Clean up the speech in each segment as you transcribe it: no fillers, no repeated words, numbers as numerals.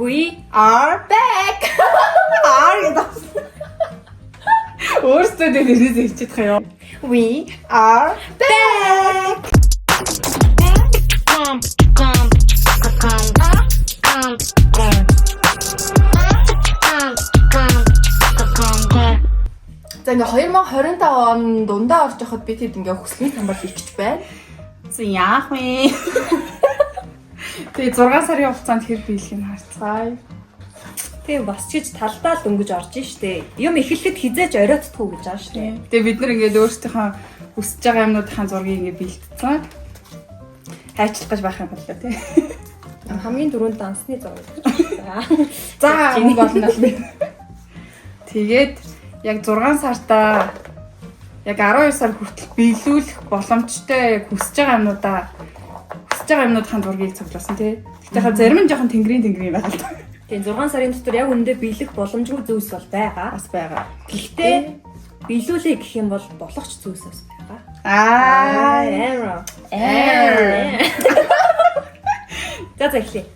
We are back. Өөртөө дээрээс хэлчихэж байгаа юм. We are back. За ингээ 2025 он дундаа орж явахад би тэд ингээ хүслийн самбар хийчих байна. За яах вэ? Тэгээ 6 сарын хугацаанд хэр биелхийг харцгаая. Тэгээ бас ч гэж талдаа л өнгөж орж штэ. Юм эхлэхэд хизээч оройтдгүй гэж байгаа штэ. Тэгээ бид нар ингээд өөрсдийнхөө хүсэж байгаа юмнуудын зургийг ингээд бэлтцэн. Хайчлах гэж байх юм болоо тий. Хамгийн түрүүнд дансны зураг. За энэ болно л би. Тэгээд яг 6 сартаа яг 12 сар хүртэл биелүүлэх боломжтой яг хүсэж байгаа юмнуудын зургийг цуглуулсан тий. Гэхдээ зарим нь жоохон тэнгэрийн байгаа л да. Тэгээ 6 сарын дотор яг үндэ биелэх боломжгүй зүйлс бол байгаа. Бас байгаа. Гэхдээ биелүүлээ гэх юм бол болохч зүйлс бас байгаа. Аа. За эхлэе.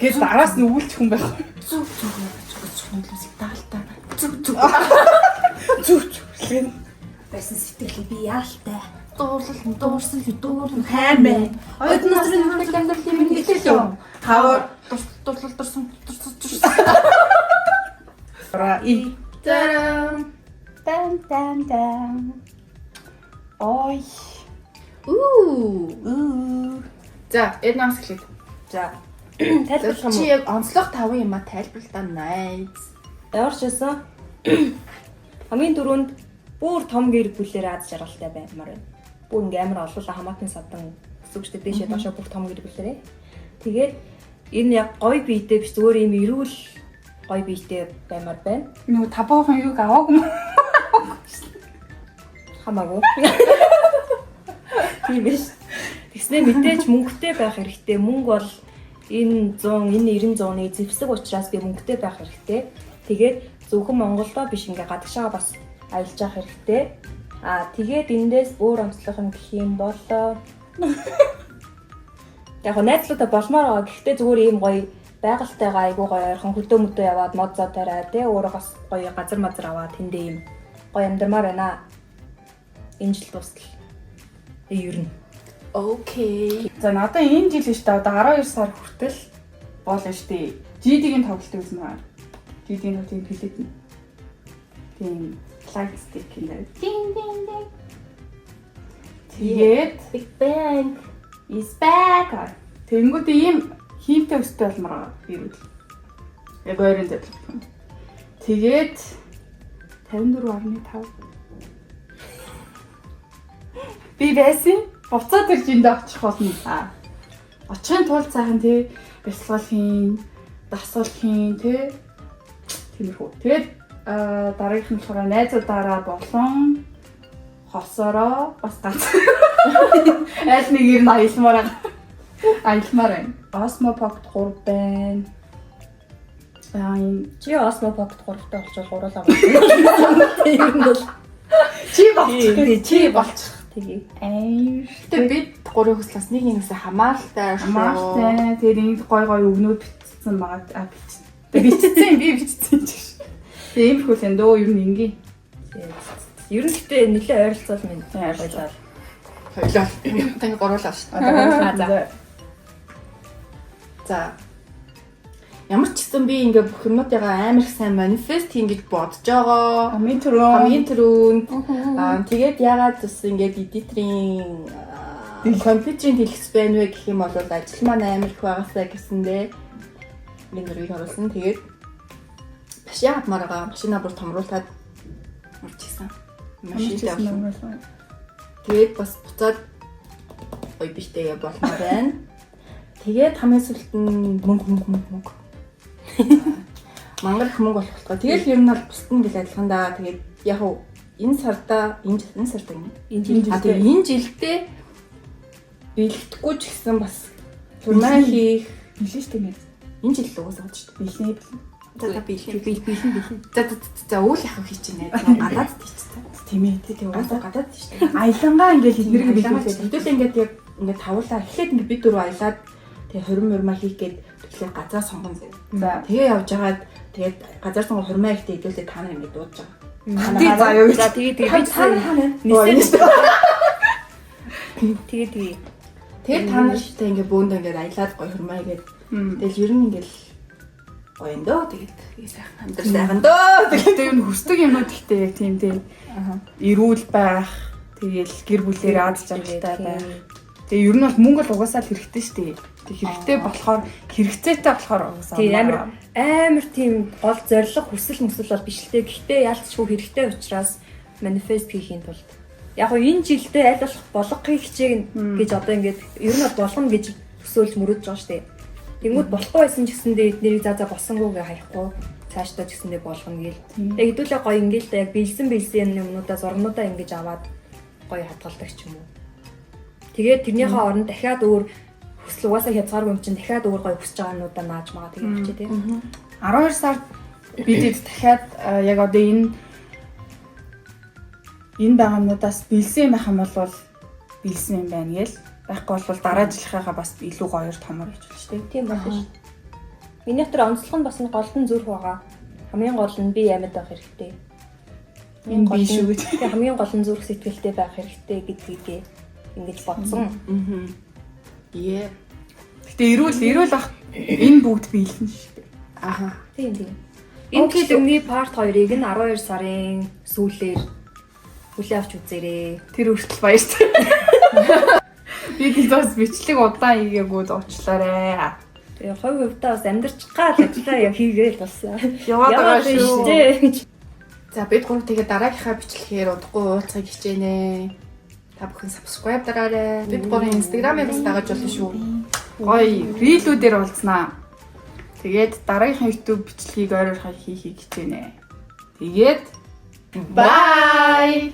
Гэс араас нь үүлчих хүн байх. Зүг хөндлөсөг даалтаа. Зүг. Байсан сэтгэлээ би яалтай. Дуурсан хаймаа. Ойд насрын хүндлэг амьдрал юм хэлээ юм. Хавар Дурлалдсан. и Тан. ой. За, эднээс эхлэв. За. Тайлбарлах чи яг онцлог 5 юм а тайлбарлаа найз. Яарчсан. Хамгийн түрүүнд бүр том гэр бүлээр аз жаргалтай баймаар байна. Бүр ингээм амар олуулаа хамаатан садан зүгштэй дэшээ доошоо бүр том гэр бүлээрээ. Тэгээд энэ яг гоё биетэй биш зүгээр юм эрүүл гоё биетэй баймаар байна. Нөгөө табаахан юуг аваагүй юм. Хамаагүй. Тийм биш. Тэгснэ мэдээж мөнгөтэй байх хэрэгтэй. Мөнгө бол энэ 90-100-ны зэвсэг учраас би мөнгөтэй байх хэрэгтэй. Тэгээд зөвхөн Монголдо биш ингээ гадагшаа бас аялж явах хэрэгтэй. Тэгээд эндээс өөр онцлог юм гэх юм бол яг найзлуудаа болмоор байгаа. Гэхдээ зүгээр ийм гоё байгальтайгаа айгуу гоё ойрхон хөдөө мөдөө яваад мод зоо тараа тий өөрөө бас гоё газар мазар аваад тэндээ ийм гоё амьдмаар байна. Энэ жил дуустал. Ер нь. Окей. За надаа энэ жил шүү дээ. Одоо 12 сар хүртэл болно шүү дээ. GD-ийн тоглолтыг үзнэ байна. GD-ийн хотын пилэт нь. Тийм light stick юм. Дин. Тэгээд Big Bang is back. Тэнгүүд ийм хиймтэй өстэй болмоор ирвэл. Яг ойрын зөвлөх. Тэгээд 54.5. Би байсан. Буцаад ирж энд очих болно. Очихын тулд цаахан тий бясалгал хийн, дасгал хийн тий. Тиймэрхүү. Тэгээд дараагийнх нь болохоор найзуудаараа болон хосороо бас ганц аль нэг юм аялмаар байна. Osmo Pocket 3 байна. чи Osmo Pocket 3-тай болчихвол гуруулаа болно. Ер нь бол чи болчих. Тэгээ. Гэтэ бид гурийн хүслээс нэг нэгнээсээ хамааралтай. Тэгээд энд гой өгнүүд бичсэн байгаа. Бичсэн би бичсэн ч. Тэгээд иймэрхүү л энэ дөө ер нь ингээ. Ер нь гэтээ нэлээ ойролцоол минь ойлаа. Хоёлаа. Таны гуруулаа шүү. За. Ямар ч гэсэн би ингээ бүх юмнуудыгаа амар их сайн манифест хийн гэж бодож байгаа. Хамгийн түрүүнд. Тэгээд ягаад бас ингээ эдиторийн компьютерийн дэлгэц байна вэ гэх юм бол ажил маань амар их байгаасаа гэсэндээ Миний зургийг оруулсан. Тэгээд маш яатмаар байгаа. Машина бүр томруулаад урьдчилсан. Машинтай авсан. Тэгээд бас буцаад ой биштэй болмоор байна. Тэгээд хамгийн сүүлд нь мөнгө. Мангар их мөнгө болох болтгоо. Тэгэл ер нь бол бусд нь гэл адилхан да. Тэгээд яг уу энэ сарда энэ жилдээ бэлтгэхгүй ч гэсэн бас турмаа хийх Билээ шүү дээ. энэ жил л уусаад шүү дээ. Билээ. Бэлэн. За үйл явах хийж байна. Гадаад тийч. Тийм ээ. Тийм уусаа гадаад тийч. Аялангаа ингээл эднэрийг билүүлээд. Хэдүүлээ ингээд яг ингээд тавуулаа эхлээд ингээд бид дөрөв аялаад тэгээ хурмаа хийх гээд тэгэхээр газар сонгон зэ. За. Тэгээ явж хагаад тэгээд газар сонгон хурмаа ихтэй хэдүүлээ та нар ингээд дуудаж байгаа. Тий заа юу. За тэгээд би Тэгээд та нар шигтэй ингээд бөөндөө ингээд аялаад гоё хурмаа хийгээд тэгэл ер нь ингээд гоё юм дөө тэгээд сайхан амьдрал сайхан дөө. Тэгээд юу хүсдэг юмуд ихтэй яг тийм тийм. Эрүүл байх, тэгээл гэр бүлээр аз жаргалтай байх. Тэгээ ер нь бол мөнгө бол угаасаа л хэрэгтэй шүү дээ. Тэг хэрэгтэй болохоор хэрэгцээтэй болохоор угаасаа. тийм амар тийм гол зориг хүсэл мөсөл бол биш л дээ. Гэхдээ ялцчгүй хэрэгтэй учраас манифест хийхийн тулд яг нь энэ жилдээ аль болох болгохыг хичээг гэж одоо ингээд ер нь бол болгоно гэж төсөөлж мөрөдж байгаа шүү дээ. Тэнгүүд болохгүй байсан ч гэсэндээ эднэрийг заа босонгүйгээ хаяхгүй цаашдаа ч гэсэндээ болгоно гээл. Яг хэдүүлээ гоё ингээл та яг бэлсэн юмнуудаа зургнуудаа ингэж аваад гоё хадгалдаг ч юм уу. Тэгээд тэрнийхээ оронд дахиад өөр хүсэл угаасаа хязгааргүй юм чинь дахиад өөр гоё хүсэж байгаа юмудаа нааж магаа тэгээд чи тийм. 12 сард бидэд дахиад яг одоо энэ байгамнуудаас бэлсэн байх юм бол бэлсэн юм байна гээл. Байхгүй бол дараа жилийнхаа бас илүү гоёор томор гэж байна шүү дээ. Тийм байна шүү. Миний дотор онцлог нь бас нэг голдон зүрх байгаа. Хамгийн гол нь би амьд байх хэрэгтэй. Энэ би шүү гэж. Хамгийн гол нь зүрх сэтгэлтэй байх хэрэгтэй гэдгийг ингэж бодсон. Яа. Гэтэ эрүүл ах энэ бүгд биелэн шүү дээ. Аха. Тийм. Энэ фильмний part 2-ыг нь 12 сарын сүүлээр хүлээ авч үзээрэй. Тэр хүртэл баяртай. Би бас бичлэг удаан хийгээгүй уучлаарай. Тэгээ хувь хувьдаа бас амьдарч гал ажиллаа хийгээл бас Яваад байгаа шүү. За бид гурав тэгээ дараагийнхаа бичлэгээр удахгүй уулзахыг хичээнэ. Та бүхэн subscribe дараарай. Бид гурвын Instagram-ыг бас дагаж болно шүү. Гоё рилүүдээр уулзнаа. Тэгээд дараагийнхаа YouTube бичлэгийг ойроор хийхийг хичээнэ. Тэгээд bye.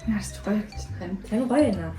Нарч гоё гэж байна. Тань гоё байна.